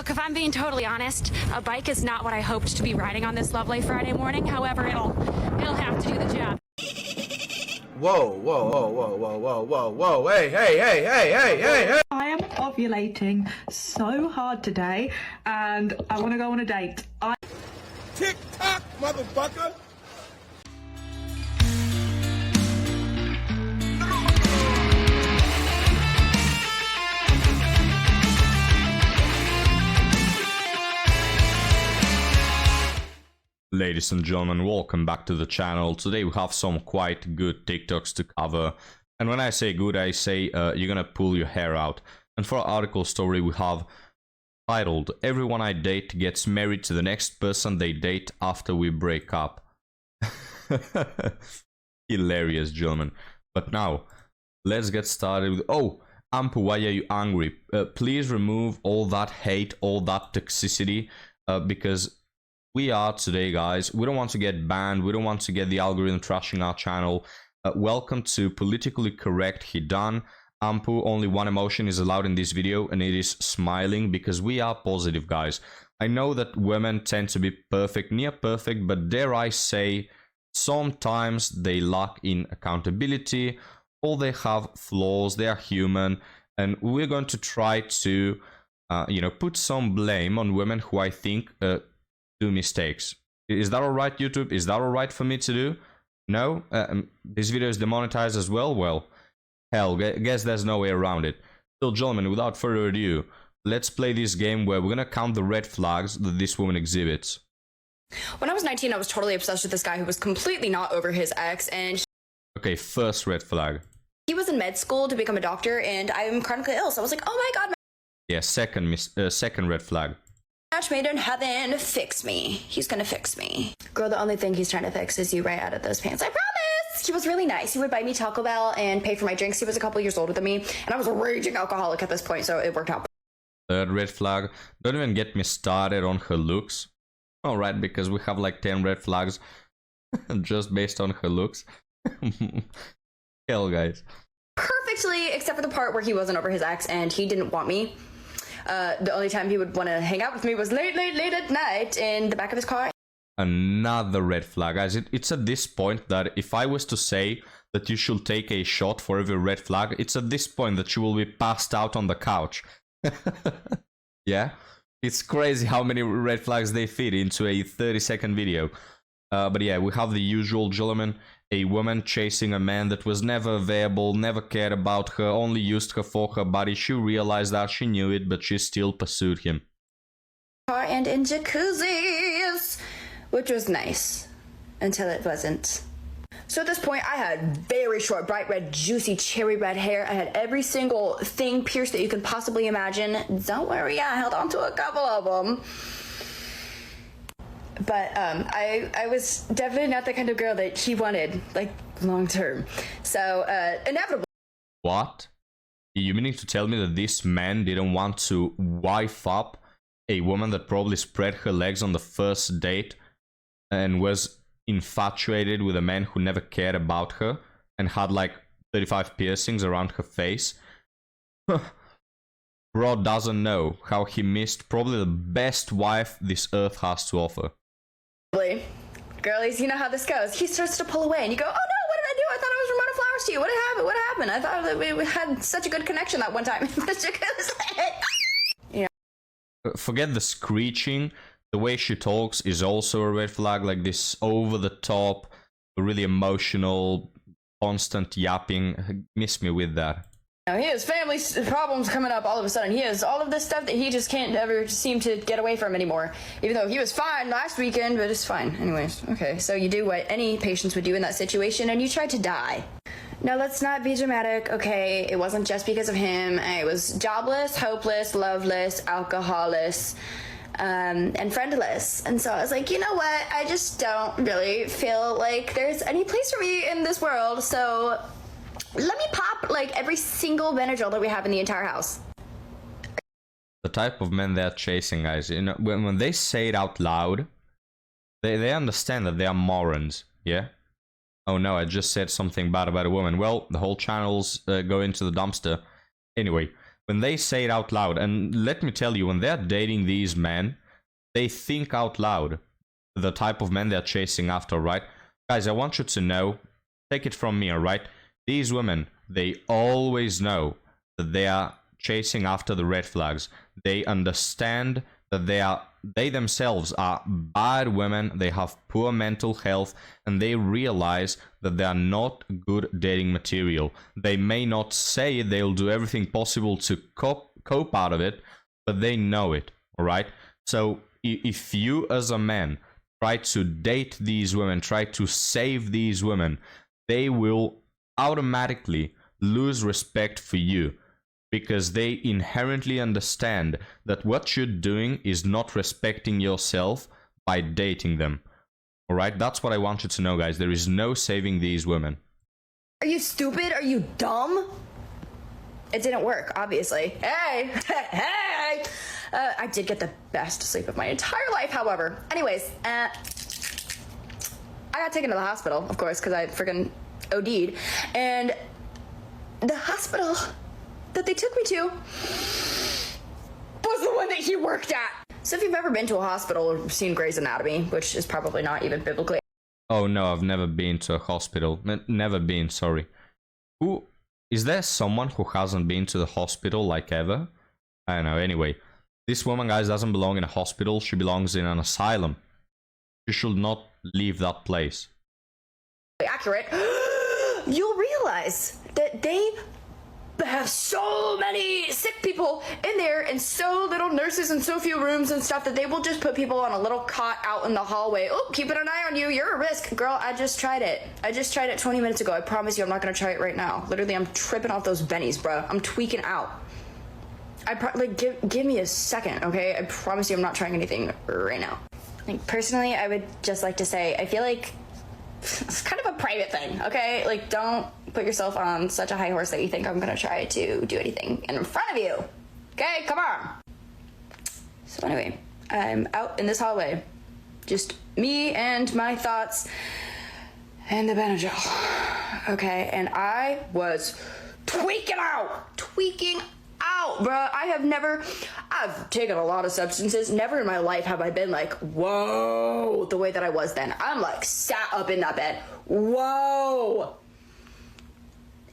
Look, if I'm being totally honest, a bike is not what I hoped to be riding on this lovely Friday morning. However, it'll have to do the job. Whoa, whoa, whoa, whoa, whoa, whoa, whoa, whoa, hey. I am ovulating so hard today and I want to go on a date. Tick-tock, motherfucker! Ladies and gentlemen, welcome back to the channel. Today we have some quite good TikToks to cover. And when I say good, I say you're gonna pull your hair out. And for our article story, we have titled, "Everyone I date gets married to the next person they date after we break up." Hilarious, gentlemen. But now, let's get started with... Oh, Ampu, why are you angry? Please remove all that hate, all that toxicity, because... we are today, guys. We don't want to get banned. We don't want to get the algorithm trashing our channel. Welcome to Politically Correct Hidan. Ampu, only one emotion is allowed in this video, and it is smiling, because we are positive, guys. I know that women tend to be perfect, near perfect, but dare I say, sometimes they lack in accountability, or they have flaws, they are human, and we're going to try to, put some blame on women who I think... do mistakes. Is that alright, YouTube? Is that alright for me to do? No? This video is demonetized as well? Well, hell, guess there's no way around it. So, gentlemen, without further ado, let's play this game where we're gonna count the red flags that this woman exhibits. When I was 19, I was totally obsessed with this guy who was completely not over his ex, and Okay, first red flag. he was in med school to become a doctor, and I'm chronically ill, so I was like, oh my god, Yeah, second red flag. match made in heaven, fix me. He's gonna fix me. Girl, the only thing he's trying to fix is you right out of those pants. I promise! He was really nice. He would buy me Taco Bell and pay for my drinks. He was a couple years older than me, and I was a raging alcoholic at this point, so it worked out. Third red flag. Don't even get me started on her looks. Alright, because we have like 10 red flags just based on her looks. Hell, guys. Perfectly, except for the part where he wasn't over his ex and he didn't want me. The only time he would want to hang out with me was late at night in the back of his car. Another red flag, guys. It's at this point that if I was to say that you should take a shot for every red flag, it's at this point that you will be passed out on the couch. Yeah? It's crazy how many red flags they fit into a 30-second video. But yeah, we have the usual, gentlemen. A woman chasing a man that was never available, never cared about her, only used her for her body. She realized that, she knew it, but she still pursued him. And in jacuzzis, which was nice until it wasn't. So at this point, I had very short, bright red, juicy, cherry red hair. I had every single thing pierced that you could possibly imagine. Don't worry, I held on to a couple of them. But I was definitely not the kind of girl that he wanted, like, long term. So, inevitable. What? You meaning to tell me that this man didn't want to wife up a woman that probably spread her legs on the first date and was infatuated with a man who never cared about her and had like 35 piercings around her face? Bro doesn't know how he missed probably the best wife this earth has to offer. Girlies, you know how this goes. He starts to pull away and you go, oh no, what did I do? I thought I was Ramona Flowers to you. What happened? What happened? I thought that we had such a good connection that one time. You know. Forget the screeching. The way she talks is also a red flag, like this over the top, really emotional, constant yapping. Miss me with that. Now, he has family problems coming up all of a sudden. He has all of this stuff that he just can't ever seem to get away from anymore. Even though he was fine last weekend, but it's fine. Anyways, okay, so you do what any patient would do in that situation, and you try to die. Now, let's not be dramatic, okay? It wasn't just because of him. I was jobless, hopeless, loveless, alcoholless, and friendless. And so I was like, you know what? I just don't really feel like there's any place for me in this world, so... let me pop, like, every single Benadryl that we have in the entire house. The type of men they're chasing, guys, you know, when they say it out loud, they understand that they are morons, yeah? Oh no, I just said something bad about a woman. Well, the whole channel's go into the dumpster. Anyway, when they say it out loud, and let me tell you, when they're dating these men, they think out loud the type of men they're chasing after, right? Guys, I want you to know, take it from me, alright? These women, they always know that they are chasing after the red flags. They understand that they themselves are bad women, they have poor mental health, and they realize that they are not good dating material. They may not say they'll do everything possible to cope out of it, but they know it, alright? So if you as a man try to date these women, try to save these women, they will automatically lose respect for you, because they inherently understand that what you're doing is not respecting yourself by dating them. Alright, that's what I want you to know, guys. There is no saving these women. Are you stupid? Are you dumb? It didn't work, obviously. Hey! Hey! I did get the best sleep of my entire life, however. Anyways, I got taken to the hospital, of course, because I freaking OD'd. And the hospital that they took me to was the one that he worked at. So if you've ever been to a hospital or seen Grey's Anatomy, which is probably not even biblically. Oh no, I've never been to a hospital. Never been, sorry. Who is there someone who hasn't been to the hospital like ever? I don't know. Anyway, this woman, guys, doesn't belong in a hospital. She belongs in an asylum. She should not leave that place. Accurate. You'll realize that they have so many sick people in there and so little nurses and so few rooms and stuff that they will just put people on a little cot out in the hallway. Oh, keeping an eye on you. You're a risk. Girl, I just tried it. I just tried it 20 minutes ago. I promise you I'm not going to try it right now. Literally, I'm tripping off those bennies, bro. I'm tweaking out. Give me a second, okay? I promise you I'm not trying anything right now. Like, personally, I would just like to say, I feel like it's kind of a private thing, okay? Like, don't put yourself on such a high horse that you think I'm gonna try to do anything in front of you. Okay, come on. So anyway, I'm out in this hallway. Just me and my thoughts and the Benadryl. Okay, and I was tweaking out, bro. I've taken a lot of substances. Never in my life have I been like, whoa, the way that I was then. I'm like sat up in that bed. Whoa.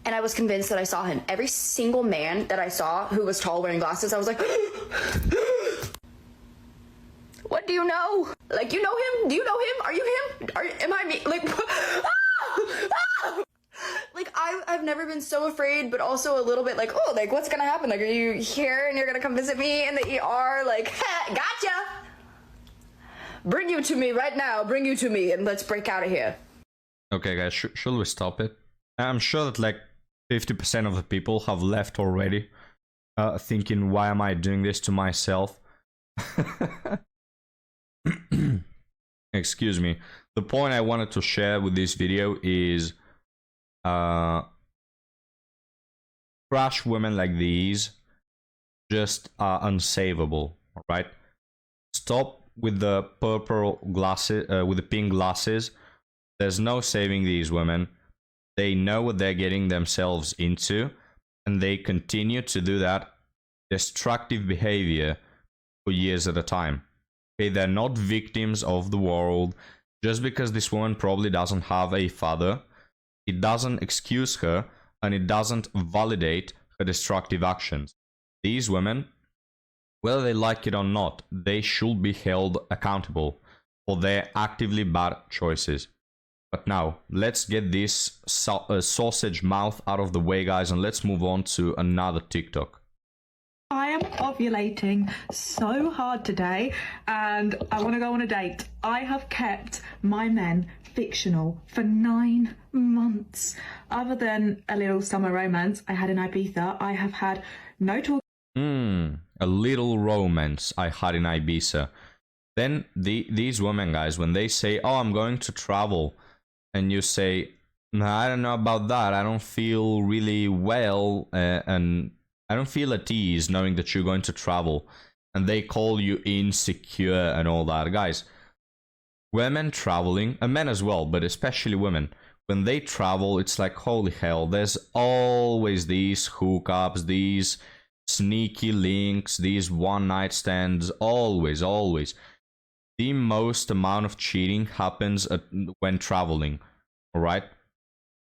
And I was convinced that I saw him. Every single man that I saw who was tall wearing glasses, I was like, what do you know? Like, you know him? Do you know him? Are you him? Am I me? Like, like, I've never been so afraid, but also a little bit like, oh, like, what's gonna happen? Like, are you here and you're gonna come visit me in the ER? Like, gotcha! Bring you to me right now, bring you to me, and let's break out of here. Okay, guys, should we stop it? I'm sure that, like, 50% of the people have left already, thinking, why am I doing this to myself? Excuse me. The point I wanted to share with this video is trash women like these just are unsavable, alright? Stop with the purple glasses, with the pink glasses. There's no saving these women. They know what they're getting themselves into, and they continue to do that destructive behavior for years at a time. Okay, they're not victims of the world. Just because this woman probably doesn't have a father, it doesn't excuse her, and it doesn't validate her destructive actions. These women, whether they like it or not, they should be held accountable for their actively bad choices. But now, let's get this sausage mouth out of the way, guys, and let's move on to another TikTok. I am ovulating so hard today and I want to go on a date. I have kept my men fictional for 9 months. Other than a little summer romance I had in Ibiza, I have had no talk. A little romance I had in Ibiza. Then these women, guys, when they say, oh, I'm going to travel, and you say, I don't know about that, I don't feel really well, and I don't feel at ease knowing that you're going to travel, and they call you insecure and all that. Guys, women traveling, and men as well, but especially women, when they travel, it's like, holy hell, there's always these hookups, these sneaky links, these one night stands, always, always. The most amount of cheating happens when traveling, alright?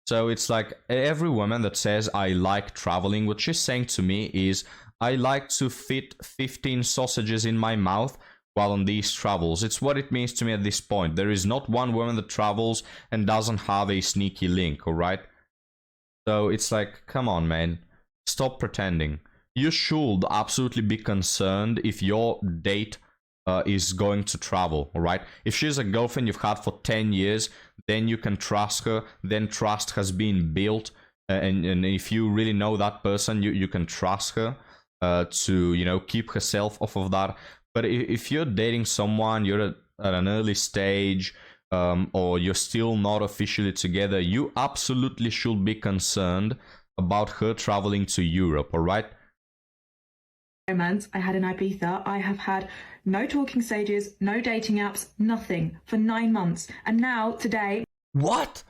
So it's like every woman that says I like traveling, what she's saying to me is I like to fit 15 sausages in my mouth while on these travels. It's what it means to me at this point. There is not one woman that travels and doesn't have a sneaky link, alright? So it's like, come on, man. Stop pretending. You should absolutely be concerned if your date is going to travel, alright? If she's a girlfriend you've had for 10 years, then you can trust her, then trust has been built, and if you really know that person, you can trust her to, you know, keep herself off of that. But if you're dating someone, you're at an early stage, or you're still not officially together, you absolutely should be concerned about her traveling to Europe, alright? Romance. I had an Ibiza. I have had no talking stages, no dating apps, nothing for 9 months. And now, today... What?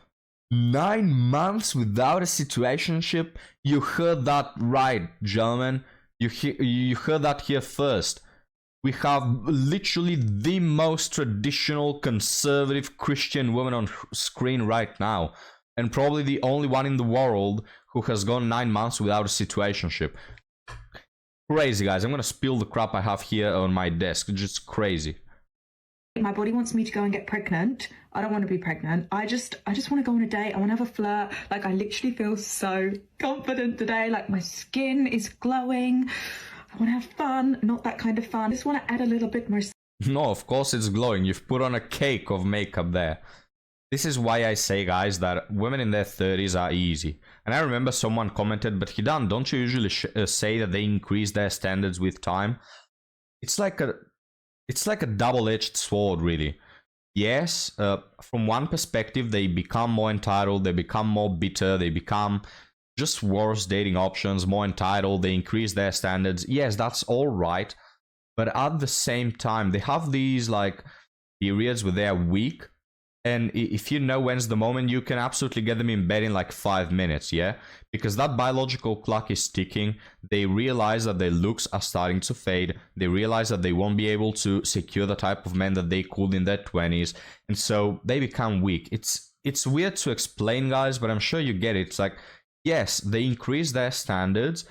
9 months without a situationship? You heard that right, gentlemen. You heard that here first. We have literally the most traditional, conservative Christian woman on screen right now. And probably the only one in the world who has gone 9 months without a situationship. Crazy, guys. I'm gonna spill the crap I have here on my desk. It's just crazy. My body wants me to go and get pregnant. I don't want to be pregnant. I just want to go on a date. I want to have a flirt. Like, I literally feel so confident today. Like, my skin is glowing. I want to have fun. Not that kind of fun. I just want to add a little bit more. No, of course it's glowing. You've put on a cake of makeup there. This is why I say, guys, that women in their 30s are easy. And I remember someone commented, but Hidan, don't you usually say that they increase their standards with time? It's like a double-edged sword, really. Yes, from one perspective, they become more entitled, they become more bitter, they become just worse dating options, more entitled, they increase their standards. Yes, that's all right. But at the same time, they have these, like, periods where they are weak. And if you know when's the moment, you can absolutely get them in bed in like 5 minutes, yeah? Because that biological clock is ticking. They realize that their looks are starting to fade. They realize that they won't be able to secure the type of men that they could in their 20s. And so they become weak. It's weird to explain, guys, but I'm sure you get it. It's like, yes, they increase their standards,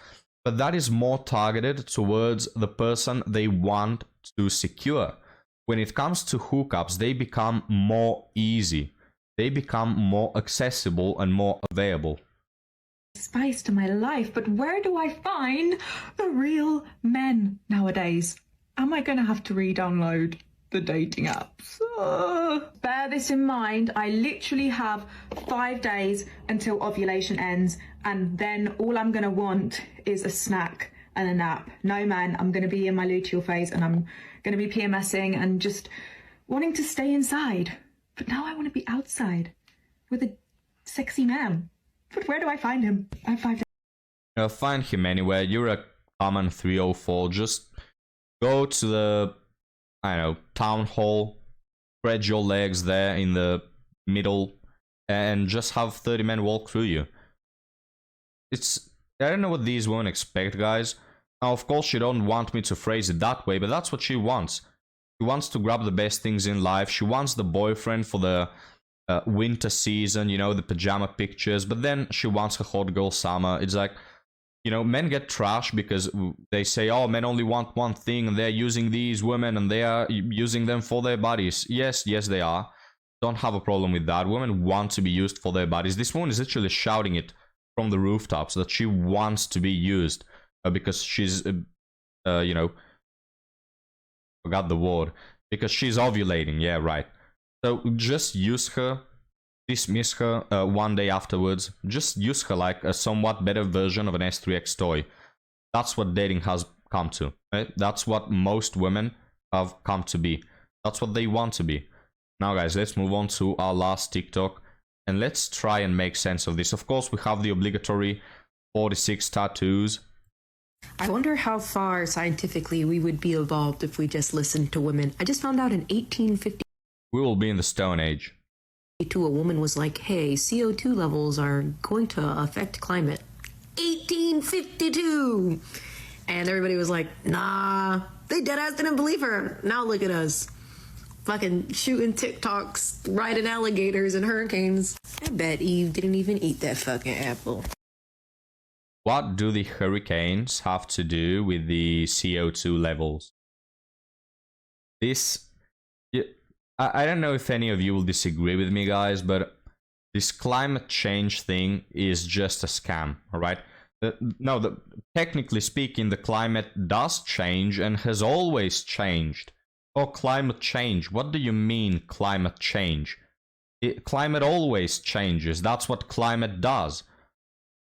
but that is more targeted towards the person they want to secure. When it comes to hookups, they become more easy. They become more accessible and more available. Spice to my life, but where do I find the real men nowadays? Am I going to have to re-download the dating apps? Bear this in mind. I literally have 5 days until ovulation ends, and then all I'm going to want is a snack and a nap. No, man, I'm going to be in my luteal phase, and I'm going to be PMSing and just wanting to stay inside. But now I want to be outside with a sexy man. But where do I find him? I have 5 days. Find him anywhere. You're a common 304. Just go to the, I don't know, town hall, spread your legs there in the middle, and just have 30 men walk through you. I don't know what these women expect, guys. Now, of course, she don't want me to phrase it that way, but that's what she wants. She wants to grab the best things in life. She wants the boyfriend for the winter season, you know, the pajama pictures, but then she wants a hot girl summer. It's like, you know, men get trashed because they say, oh, men only want one thing, and they're using these women, and they are using them for their bodies. Yes, they are. Don't have a problem with that. Women want to be used for their bodies. This woman is literally shouting it from the rooftops that she wants to be used. Because she's, you know, forgot the word. Because she's ovulating, yeah, right. So just use her, dismiss her one day afterwards. Just use her like a somewhat better version of an S3X toy. That's what dating has come to. Right? That's what most women have come to be. That's what they want to be. Now, guys, let's move on to our last TikTok. And let's try and make sense of this. Of course, we have the obligatory 46 tattoos. I wonder how far scientifically we would be evolved if we just listened to women. I just found out in 1852 We will be in the Stone Age. a woman was like, hey, CO2 levels are going to affect climate. 1852! And everybody was like, nah, they deadass didn't believe her. Now look at us. Fucking shooting TikToks, riding alligators and hurricanes. I bet Eve didn't even eat that fucking apple. What do the hurricanes have to do with the CO2 levels? This, I don't know if any of you will disagree with me, guys, but this climate change thing is just a scam, all right? Technically speaking, the climate does change and has always changed. Or climate change. What do you mean climate change? Climate always changes. That's what climate does.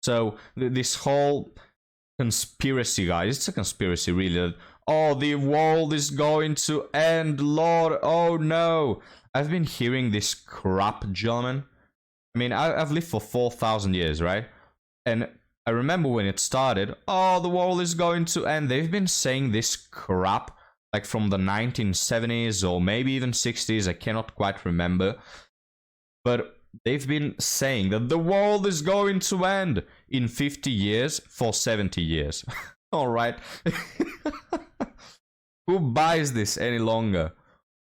So this whole conspiracy, guys, it's a conspiracy really. That, oh, the world is going to end, Lord. Oh no. I've been hearing this crap, gentlemen. I mean, I've lived for 4,000 years, right? And I remember when it started, oh, the world is going to end. They've been saying this crap like from the 1970s or maybe even 60s, I cannot quite remember. But they've been saying that the world is going to end in 50 years for 70 years. All right. Who buys this any longer?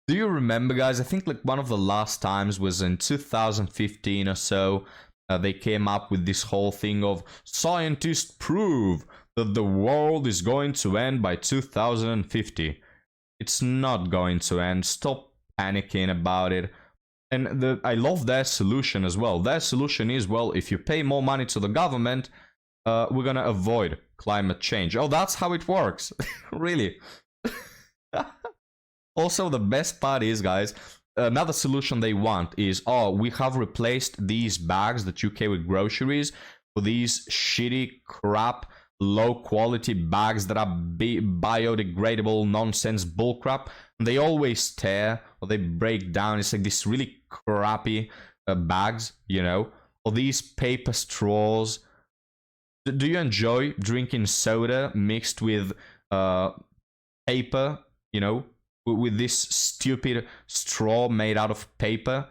Do you remember, guys? I think like one of the last times was in 2015 or so. They came up with this whole thing of scientists prove that the world is going to end by 2050. It's not going to end. Stop panicking about it. And I love their solution as well. Their solution is, well, if you pay more money to the government, we're gonna avoid climate change. Oh, that's how it works. Really. Also, the best part is, guys, another solution they want is, oh, we have replaced these bags that you carry with groceries for these shitty crap low quality bags that are biodegradable nonsense bullcrap. They always tear or they break down. It's like this really crappy bags, you know, or these paper straws. Do you enjoy drinking soda mixed with paper, you know, with this stupid straw made out of paper?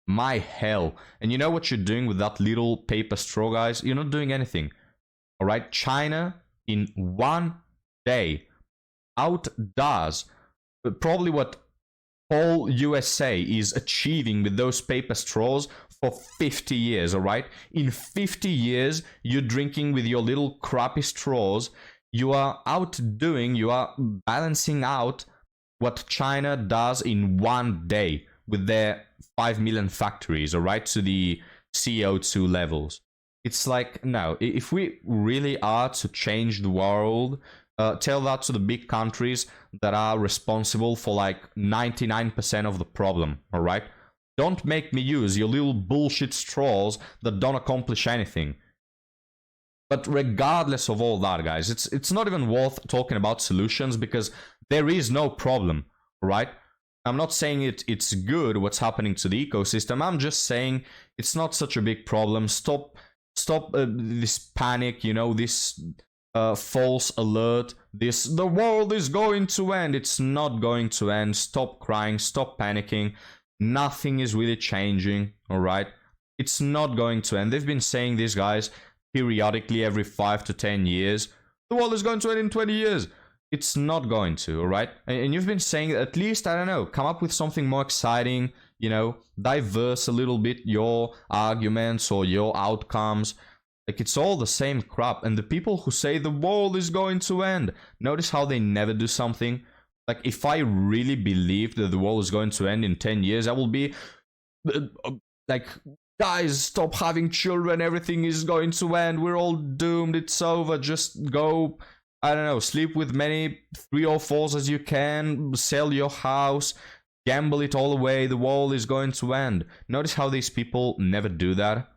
My hell. And you know what you're doing with that little paper straw, guys? You're not doing anything. All right, China in one day outdoes probably what whole USA is achieving with those paper straws for 50 years, all right? In 50 years, you're drinking with your little crappy straws. You are outdoing, you are balancing out what China does in one day with their 5 million factories, all right, to the CO2 levels. It's like, no, if we really are to change the world, tell that to the big countries that are responsible for like 99% of the problem, all right? Don't make me use your little bullshit straws that don't accomplish anything. But regardless of all that, guys, it's not even worth talking about solutions because there is no problem, all right? I'm not saying it's good what's happening to the ecosystem. I'm just saying it's not such a big problem. Stop this panic, you know, this false alert, this the world is going to end. It's not going to end. Stop crying, stop panicking. Nothing is really changing, all right? It's not going to end. They've been saying this, guys, periodically every 5 to 10 years. The world is going to end in 20 years. It's not going to, all right? And you've been saying, at least, I don't know, come up with something more exciting, you know, diverse a little bit your arguments or your outcomes. Like, it's all the same crap. And the people who say the world is going to end, notice how they never do something. Like, if I really believed that the world is going to end in 10 years, I will be like, guys, stop having children, everything is going to end, we're all doomed, it's over, just go, I don't know, sleep with many 3 or 4s as you can, sell your house, gamble it all away, the world is going to end. Notice how these people never do that.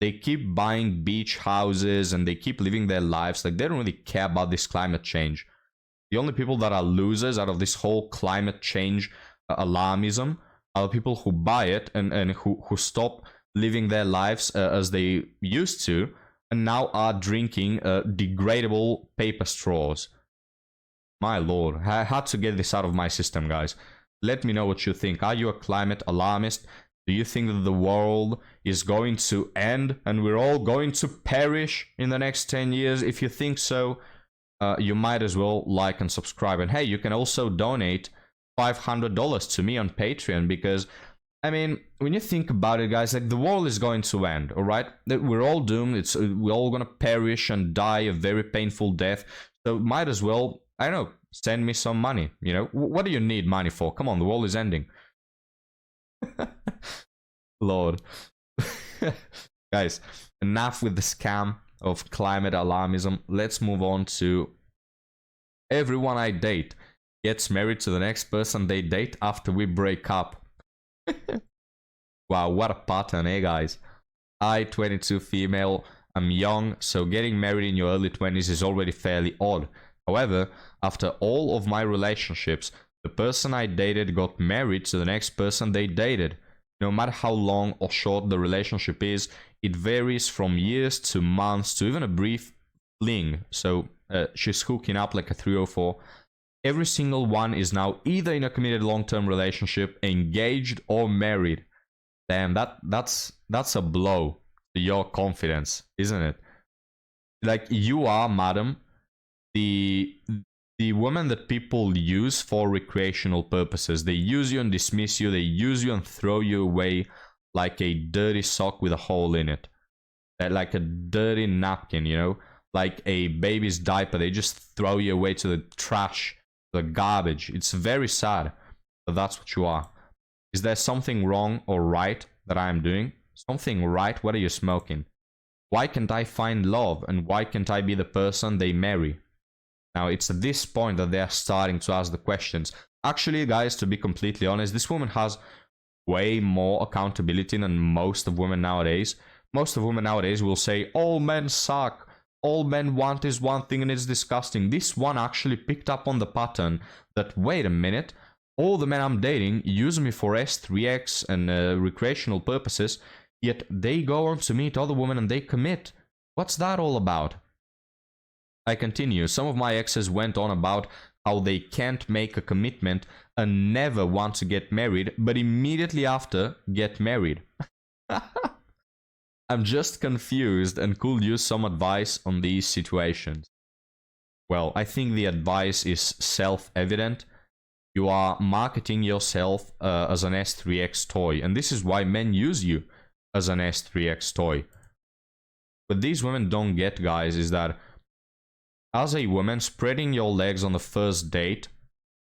They keep buying beach houses and they keep living their lives like they don't really care about this climate change. The only people that are losers out of this whole climate change alarmism are the people who buy it and who stop living their lives as they used to and now are drinking degradable paper straws. My lord, I had to get this out of my system, guys. Let me know what you think. Are you a climate alarmist? Do you think that the world is going to end and we're all going to perish in the next 10 years? If you think so, you might as well like and subscribe. And hey, you can also donate $500 to me on Patreon, because I mean, when you think about it, guys, like the world is going to end, all right? We're all doomed. We're all gonna perish and die a very painful death. So might as well, I don't know, send me some money. You know, what do you need money for? Come on, the world is ending. Lord. Guys, enough with the scam of climate alarmism. Let's move on to everyone I date gets married to the next person they date after we break up. Wow, what a pattern, eh, guys? I, 22 female, I'm young, so getting married in your early 20s is already fairly odd. However, after all of my relationships, the person I dated got married to the next person they dated. No matter how long or short the relationship is, it varies from years to months to even a brief fling. So she's hooking up like a 3 or 4. Every single one is now either in a committed long-term relationship, engaged, or married. Damn, that's a blow to your confidence, isn't it? Like, you are, madam, the woman that people use for recreational purposes. They use you and dismiss you. They use you and throw you away like a dirty sock with a hole in it. Like a dirty napkin, you know? Like a baby's diaper. They just throw you away to the trash, the garbage. It's very sad, but that's what you are. Is there something wrong or right that I am doing? Something right? What are you smoking? Why can't I find love, and why can't I be the person they marry? Now, it's at this point that they are starting to ask the questions. Actually, guys, to be completely honest, this woman has way more accountability than most of women nowadays. Most of women nowadays will say, all men suck. All men want is one thing and it's disgusting. This one actually picked up on the pattern that, wait a minute, all the men I'm dating use me for S3X and recreational purposes, yet they go on to meet other women and they commit. What's that all about? I continue. Some of my exes went on about how they can't make a commitment and never want to get married, but immediately after get married. I'm just confused and could use some advice on these situations. Well, I think the advice is self-evident. You are marketing yourself as an S3X toy, and this is why men use you as an S3X toy. What these women don't get, guys, is that as a woman, spreading your legs on the first date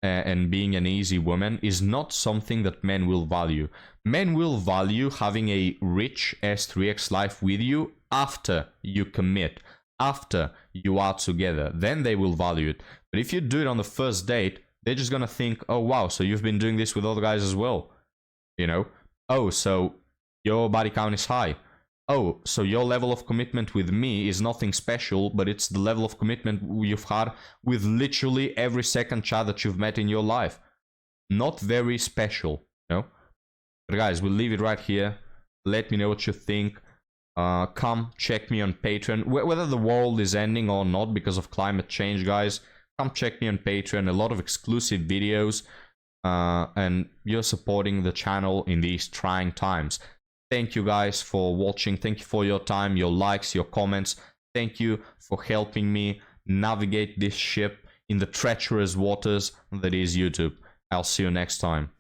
and being an easy woman is not something that men will value. Men will value having a rich S3X life with you after you commit, after you are together. Then they will value it. But if you do it on the first date, they're just gonna think, oh wow, so you've been doing this with other guys as well. You know? Oh, so your body count is high. Oh, so your level of commitment with me is nothing special, but it's the level of commitment you've had with literally every second child that you've met in your life. Not very special, you know? But guys, we'll leave it right here. Let me know what you think. Come check me on Patreon. Whether the world is ending or not because of climate change, guys, come check me on Patreon. A lot of exclusive videos. And you're supporting the channel in these trying times. Thank you guys for watching. Thank you for your time, your likes, your comments. Thank you for helping me navigate this ship in the treacherous waters that is YouTube. I'll see you next time.